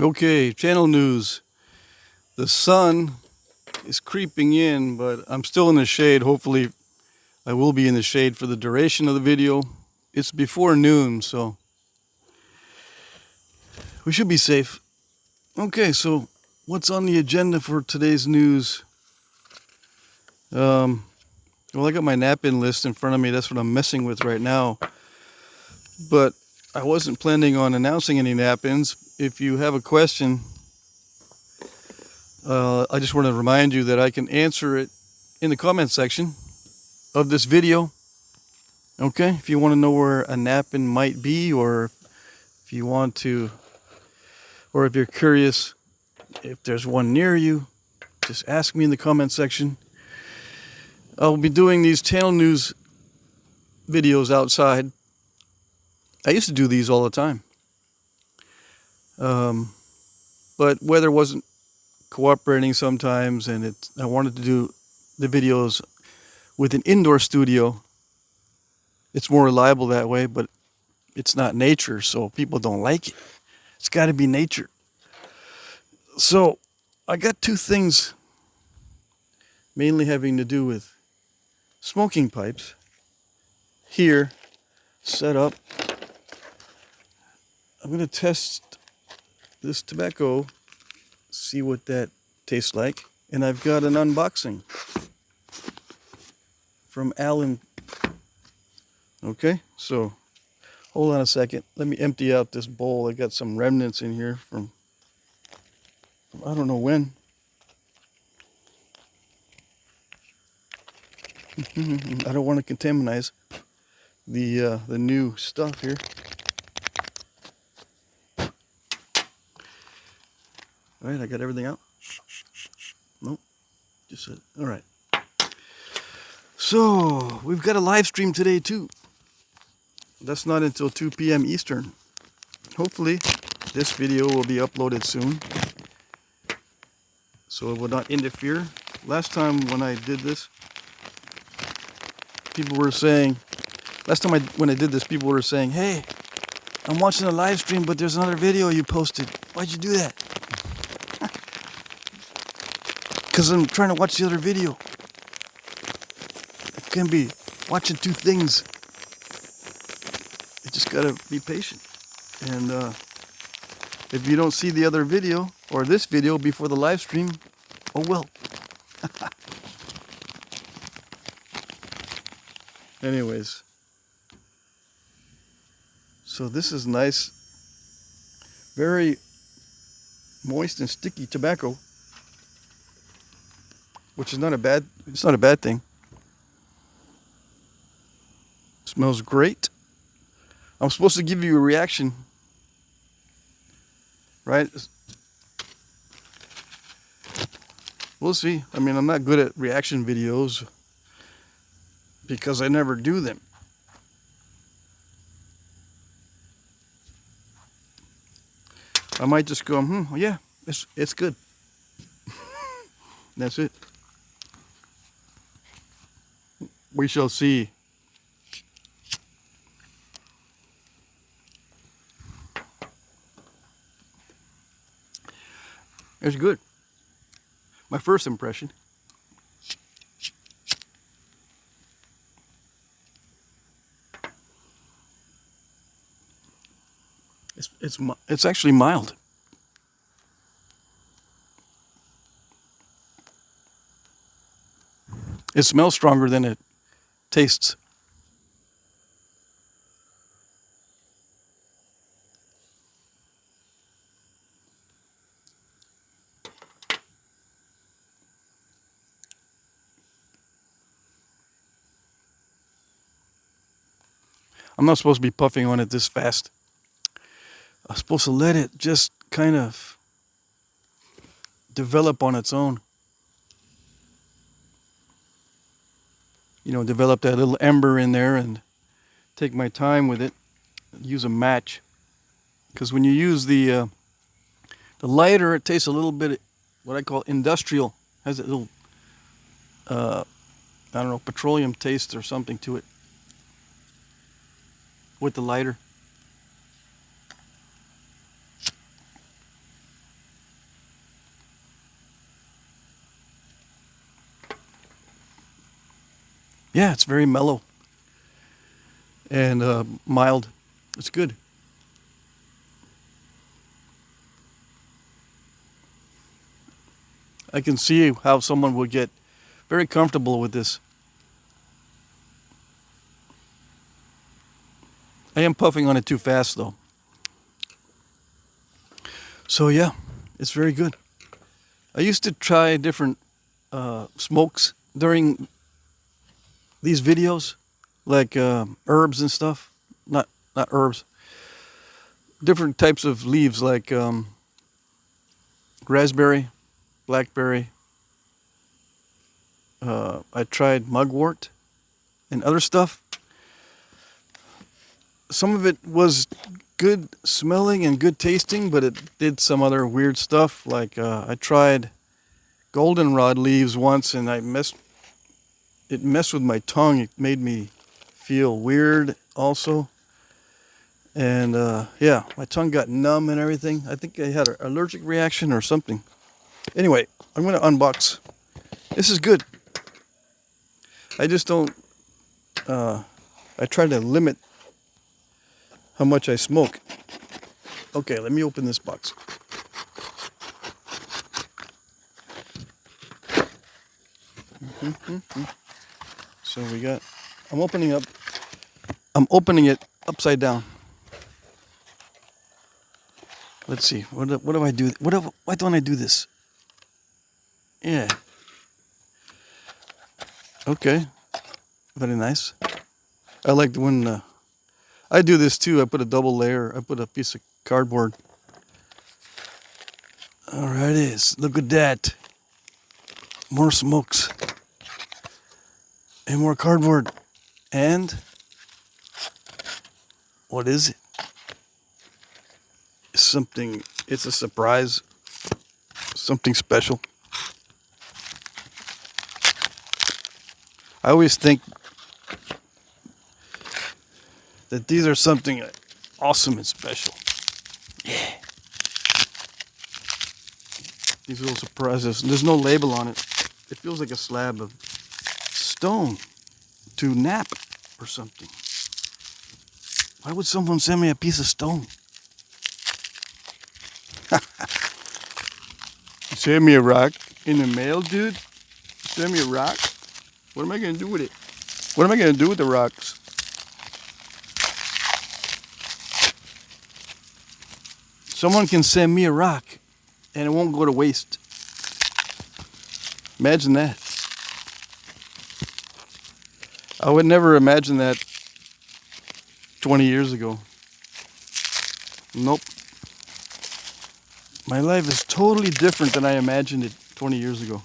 Okay, channel news. The sun is creeping in, but I'm still in the shade. Hopefully, I will be in the shade for the duration of the video. It's before noon, so we should be safe. Okay, so what's on the agenda for today's news? Well, I got my nap-in list in front of me. That's what I'm messing with right now. But I wasn't planning on announcing any nap-ins. If you have a question, I just want to remind you that I can answer it in the comment section of this video. Okay, if you want to know where a nap-in might be, or if you want to, or if you're curious if there's one near you, just ask me in the comment section. I'll be doing these channel news videos outside. I used to do these all the time. But weather wasn't cooperating sometimes, and I wanted to do the videos with an indoor studio. It's more reliable that way, but it's not nature, so people don't like it. It's got to be nature. So I got two things mainly having to do with smoking pipes here set up. I'm going to test this tobacco, see what that tastes like. And I've got an unboxing from Alan. Okay, so hold on a second. Let me empty out this bowl. I got some remnants in here from I don't know when. I don't want to contaminize the new stuff here. All right, I got everything out. Nope, just said. All right. So we've got a live stream today too. That's not until 2 p.m. Eastern. Hopefully, this video will be uploaded soon, so it will not interfere. Last time when I did this, people were saying. When I did this, people were saying, "Hey, I'm watching a live stream, but there's another video you posted. Why'd you do that?" Because I'm trying to watch the other video. It can be watching two things. You just gotta be patient. And if you don't see the other video or this video before the live stream, oh well. Anyways, so this is nice, very moist and sticky tobacco, which is not a bad. It's not a bad thing. Smells great. I'm supposed to give you a reaction, right? We'll see. I mean, I'm not good at reaction videos because I never do them. I might just go, yeah, it's good. That's it. We shall see. It's good. My first impression. It's actually mild. It smells stronger than it tastes. I'm not supposed to be puffing on it this fast. I'm supposed to let it just kind of develop on its own. You know, develop that little ember in there and take my time with it. Use a match. Because when you use the lighter, it tastes a little bit what I call industrial. Has a little, I don't know, petroleum taste or something to it with the lighter. Yeah, it's very mellow and mild. It's good. I can see how someone would get very comfortable with this. I am puffing on it too fast though. So yeah, it's very good. I used to try different smokes during these videos, like herbs and stuff. Not herbs. Different types of leaves, like raspberry, blackberry. I tried mugwort and other stuff. Some of it was good smelling and good tasting, but it did some other weird stuff. Like I tried goldenrod leaves once, and it messed with my tongue. It made me feel weird also. And yeah, my tongue got numb and everything. I think I had an allergic reaction or something. Anyway, I'm going to unbox. This is good. I just don't, I try to limit how much I smoke. Okay, let me open this box. So we got, I'm opening it upside down. Let's see, what do I do? Why don't I do this? Yeah. Okay, very nice. I like when I do this too. I put a double layer. I put a piece of cardboard. All right, it is. Look at that. More smokes. And more cardboard. And what is it? Something, it's a surprise. Something special. I always think that these are something awesome and special. Yeah. These little surprises. There's no label on it. It feels like a slab of stone to nap or something. Why would someone send me a piece of stone? Send me a rock in the mail, dude? Send me a rock? What am I going to do with it? What am I going to do with the rocks? Someone can send me a rock and it won't go to waste. Imagine that. I would never imagine that 20 years ago. Nope. My life is totally different than I imagined it 20 years ago.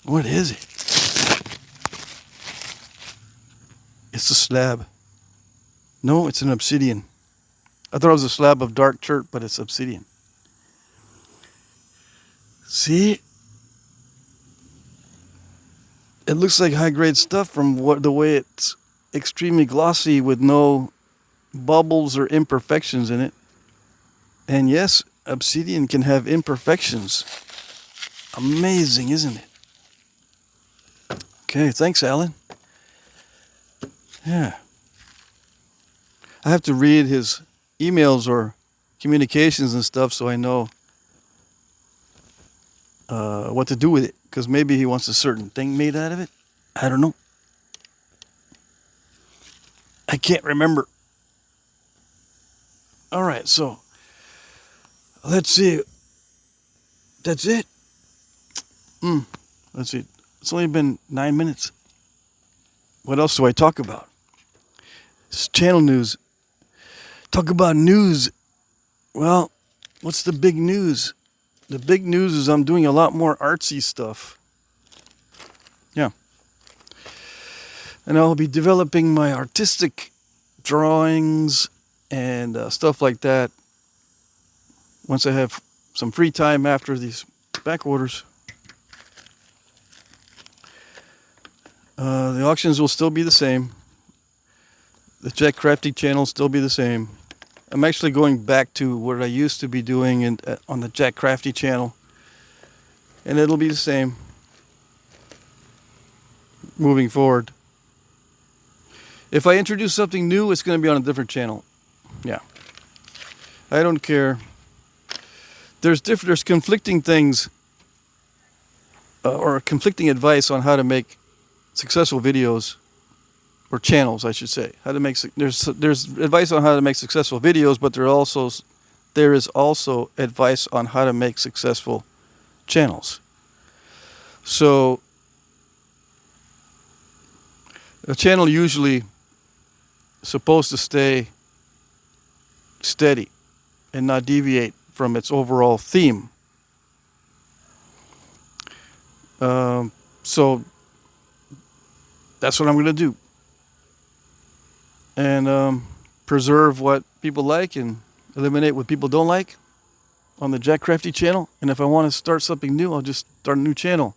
What is it? It's a slab. No, it's an obsidian. I thought it was a slab of dark chert, but it's obsidian. See? It looks like high-grade stuff from the way it's extremely glossy with no bubbles or imperfections in it. And yes, obsidian can have imperfections. Amazing, isn't it? Okay, thanks, Alan. Yeah. I have to read his emails or communications and stuff so I know what to do with it. Because maybe he wants a certain thing made out of it. I don't know. I can't remember. All right, so let's see. That's it. Let's see. It's only been 9 minutes. What else do I talk about? It's channel news. Talk about news. Well, what's the big news? The big news is I'm doing a lot more artsy stuff. Yeah. And I'll be developing my artistic drawings and stuff like that once I have some free time after these back orders. The auctions will still be the same. The Jack Crafty channel will still be the same. I'm actually going back to what I used to be doing on the Jack Crafty channel. And it'll be the same moving forward. If I introduce something new, it's going to be on a different channel. Yeah. I don't care. There's conflicting things or conflicting advice on how to make successful videos, or channels, I should say. How to make there's advice on how to make successful videos, but there is also advice on how to make successful channels. So a channel usually is supposed to stay steady and not deviate from its overall theme. So that's what I'm going to do. And preserve what people like and eliminate what people don't like on the Jack Crafty channel. And if I want to start something new, I'll just start a new channel.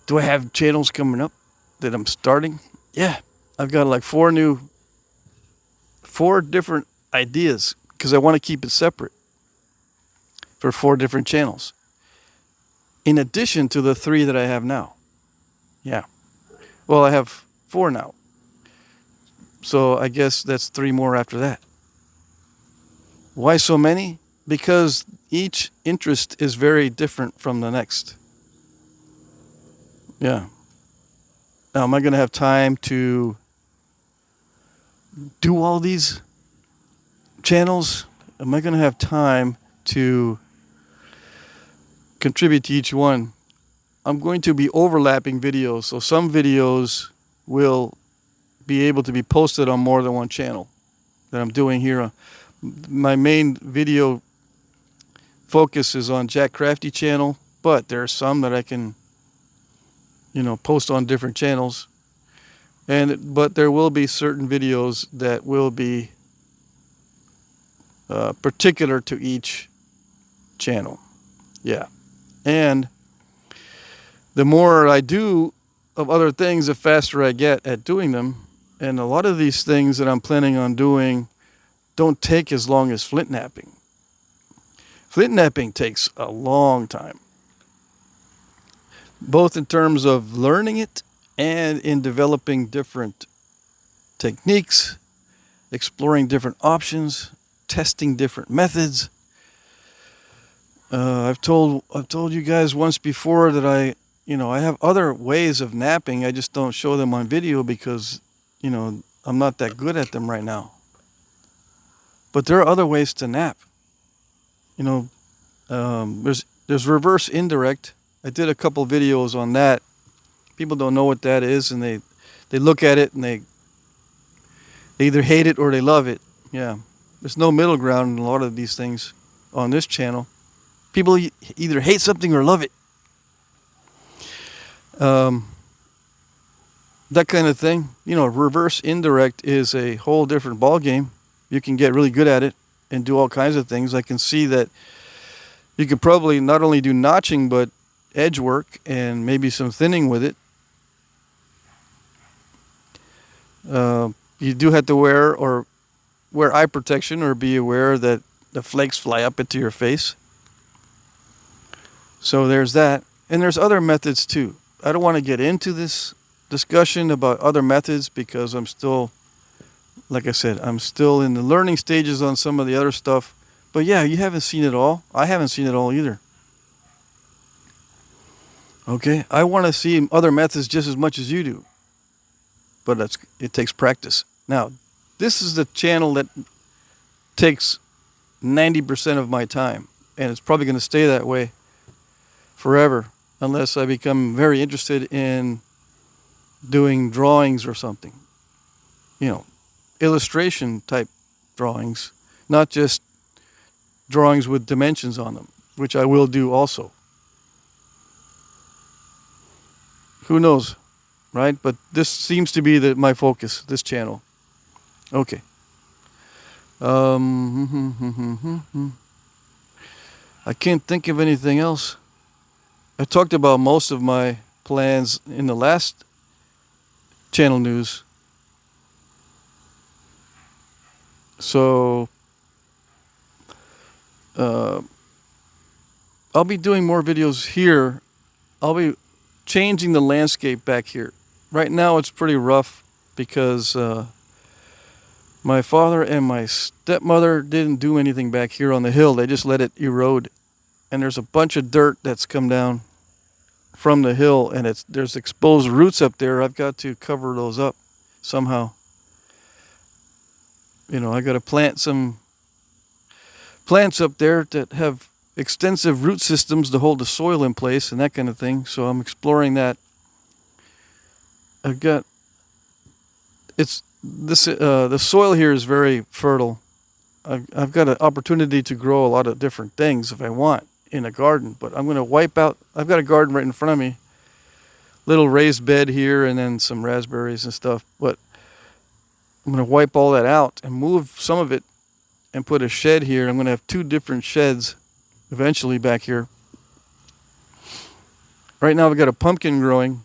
Do I have channels coming up that I'm starting? Yeah. I've got like four different ideas because I want to keep it separate for 4 different channels. In addition to the 3 that I have now. Yeah. Well, I have 4 now. So I guess that's 3 more after that. Why so many? Because each interest is very different from the next. Yeah. Now, am I going to have time to do all these channels? Am I going to have time to contribute to each one? I'm going to be overlapping videos. So some videos will be able to be posted on more than one channel that I'm doing here. My main video focus is on Jack Crafty channel, but there are some that I can, post on different channels. But there will be certain videos that will be particular to each channel. Yeah. And the more I do of other things, the faster I get at doing them. And a lot of these things that I'm planning on doing don't take as long as flint knapping. Flint knapping takes a long time, both in terms of learning it and in developing different techniques, exploring different options, testing different methods. I've told you guys once before that I have other ways of napping. I just don't show them on video because, I'm not that good at them right now. But there are other ways to nap. There's reverse indirect. I did a couple videos on that. People don't know what that is, and they look at it and they either hate it or they love it. Yeah, there's no middle ground in a lot of these things on this channel. People either hate something or love it. That kind of thing. Reverse indirect is a whole different ball game. You can get really good at it and do all kinds of things. I can see that you could probably not only do notching, but edge work and maybe some thinning with it. You do have to wear eye protection or be aware that the flakes fly up into your face. So there's that. And there's other methods too. I don't want to get into this discussion about other methods because I'm still, like I said, I'm still in the learning stages on some of the other stuff. But yeah, you haven't seen it all. I haven't seen it all either. Okay, I want to see other methods just as much as you do. But it takes practice. Now, this is the channel that takes 90% of my time. And it's probably going to stay that way forever unless I become very interested in doing drawings or something. Illustration type drawings, not just drawings with dimensions on them, which I will do also. Who knows, right? But this seems to be my focus, this channel. Okay. I can't think of anything else. I talked about most of my plans in the last channel news. So uh, I'll be doing more videos here. I'll be changing the landscape back here. Right now it's pretty rough because my father and my stepmother didn't do anything back here on the hill. They just let it erode. And there's a bunch of dirt that's come down from the hill, and there's exposed roots up there. I've got to cover those up somehow. You know, I got to plant some plants up there that have extensive root systems to hold the soil in place and that kind of thing. So I'm exploring that. I've got it's this the soil here is very fertile. I've got an opportunity to grow a lot of different things if I want in a garden, but I'm going to wipe out. I've got a garden right in front of me, little raised bed here, and then some raspberries and stuff. But I'm going to wipe all that out and move some of it and put a shed here. I'm going to have 2 different sheds eventually back here. Right now I've got a pumpkin growing,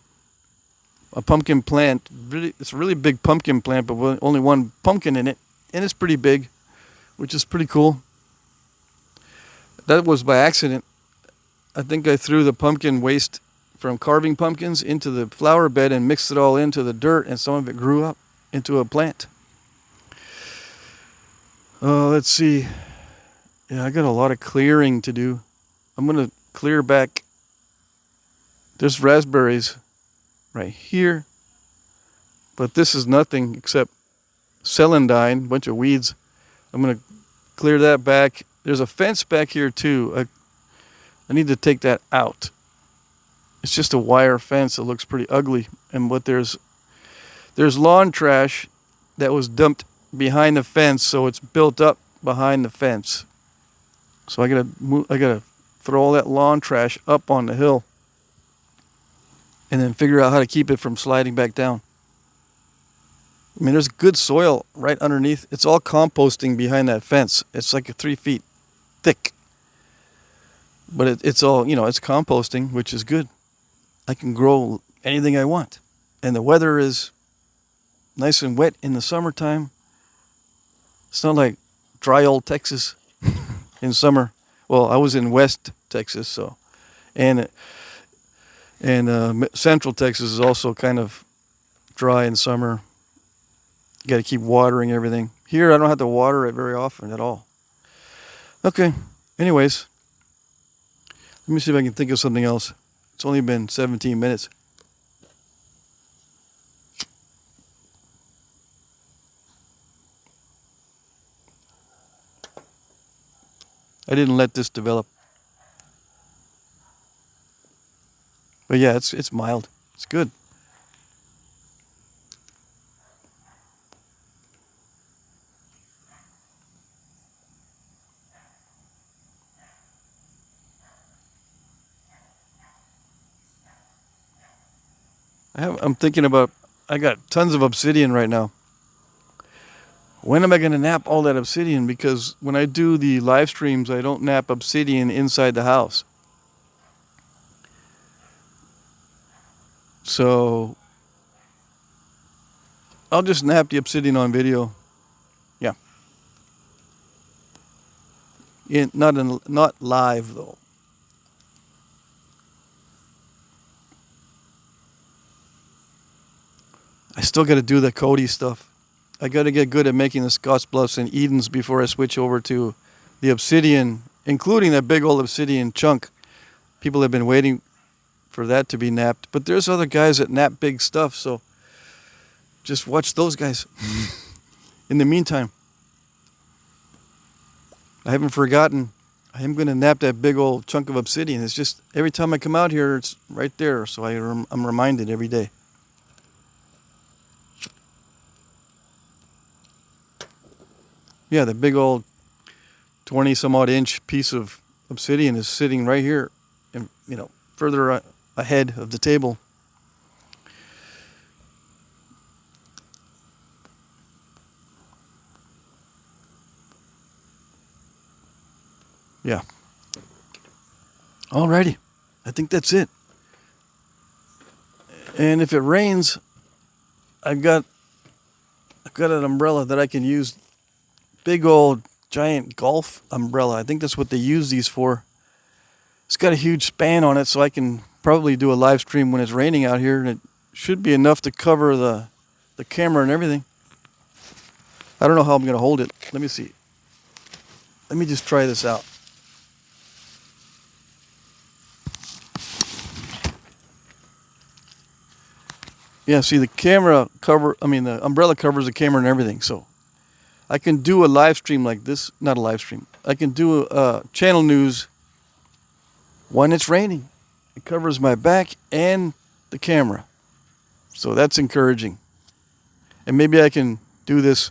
a pumpkin plant. It's a really big pumpkin plant, but with only one pumpkin in it, and it's pretty big, which is pretty cool. That was by accident. I think I threw the pumpkin waste from carving pumpkins into the flower bed and mixed it all into the dirt, and some of it grew up into a plant. Let's see. Yeah, I got a lot of clearing to do. I'm going to clear back. There's raspberries right here, but this is nothing except celandine, a bunch of weeds. I'm going to clear that back. There's a fence back here too. I need to take that out. It's just a wire fence. It looks pretty ugly. And what there's lawn trash that was dumped behind the fence, so it's built up behind the fence. So I gotta throw all that lawn trash up on the hill, and then figure out how to keep it from sliding back down. I mean, there's good soil right underneath. It's all composting behind that fence. It's like 3 feet thick. But it's all, it's composting, which is good. I can grow anything I want. And the weather is nice and wet in the summertime. It's not like dry old Texas in summer. Well, I was in West Texas, so. And Central Texas is also kind of dry in summer. You got to keep watering everything. Here, I don't have to water it very often at all. Okay. Anyways, let me see if I can think of something else. It's only been 17 minutes. I didn't let this develop. But yeah, it's mild. It's good. I'm thinking about, I got tons of obsidian right now. When am I going to nap all that obsidian? Because when I do the live streams, I don't nap obsidian inside the house. So I'll just nap the obsidian on video. Yeah. Not live though. I still got to do the Cody stuff. I got to get good at making the Scotch Bluffs and Edens before I switch over to the obsidian, including that big old obsidian chunk. People have been waiting for that to be napped. But there's other guys that nap big stuff, so just watch those guys. In the meantime, I haven't forgotten. I am going to nap that big old chunk of obsidian. It's just every time I come out here, it's right there. So I'm reminded every day. Yeah, the big old 20 some odd inch piece of obsidian is sitting right here, and further ahead of the table. Yeah. Alrighty. I think that's it. And if it rains, I've got an umbrella that I can use big old giant golf umbrella. I think that's what they use these for. It's got a huge span on it, so I can probably do a live stream when it's raining out here, and it should be enough to cover the camera and everything. I don't know how I'm going to hold it. Let me see. Let me just try this out. Yeah, see the the umbrella covers the camera and everything, so I can do a live stream like this. Not a live stream. I can do a channel news when it's raining. It covers my back and the camera. So that's encouraging. And maybe I can do this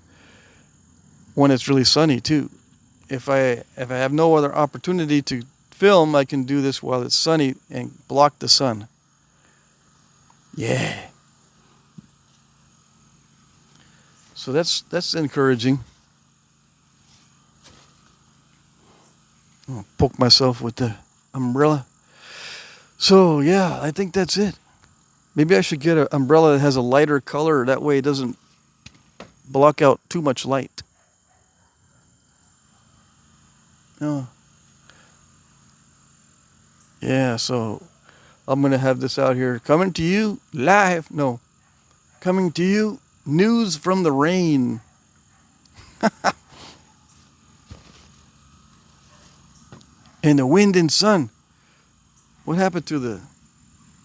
when it's really sunny too. If I have no other opportunity to film, I can do this while it's sunny and block the sun. Yeah. So that's encouraging. I'll poke myself with the umbrella. So yeah, I think that's it. Maybe I should get an umbrella that has a lighter color. That way it doesn't block out too much light. Oh. Yeah, so I'm going to have this out here coming to you live. No, coming to you news from the rain. And the wind and sun. What happened to the...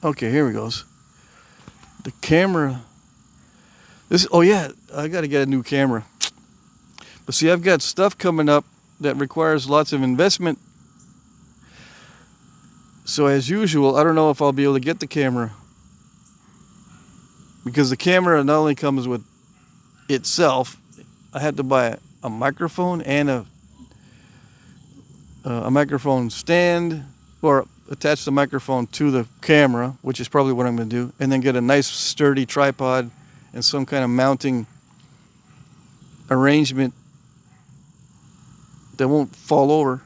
Okay, here we goes. The camera. Oh yeah, I got to get a new camera. But see, I've got stuff coming up that requires lots of investment. So as usual, I don't know if I'll be able to get the camera. Because the camera not only comes with itself, I had to buy a microphone and a microphone stand, or attach the microphone to the camera, which is probably what I'm going to do, and then get a nice sturdy tripod and some kind of mounting arrangement that won't fall over.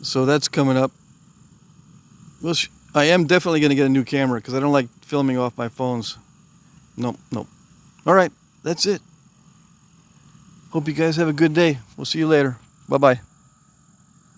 So that's coming up. Well, I am definitely going to get a new camera because I don't like filming off my phones. Nope. All right, that's it. Hope you guys have a good day. We'll see you later. Bye-bye.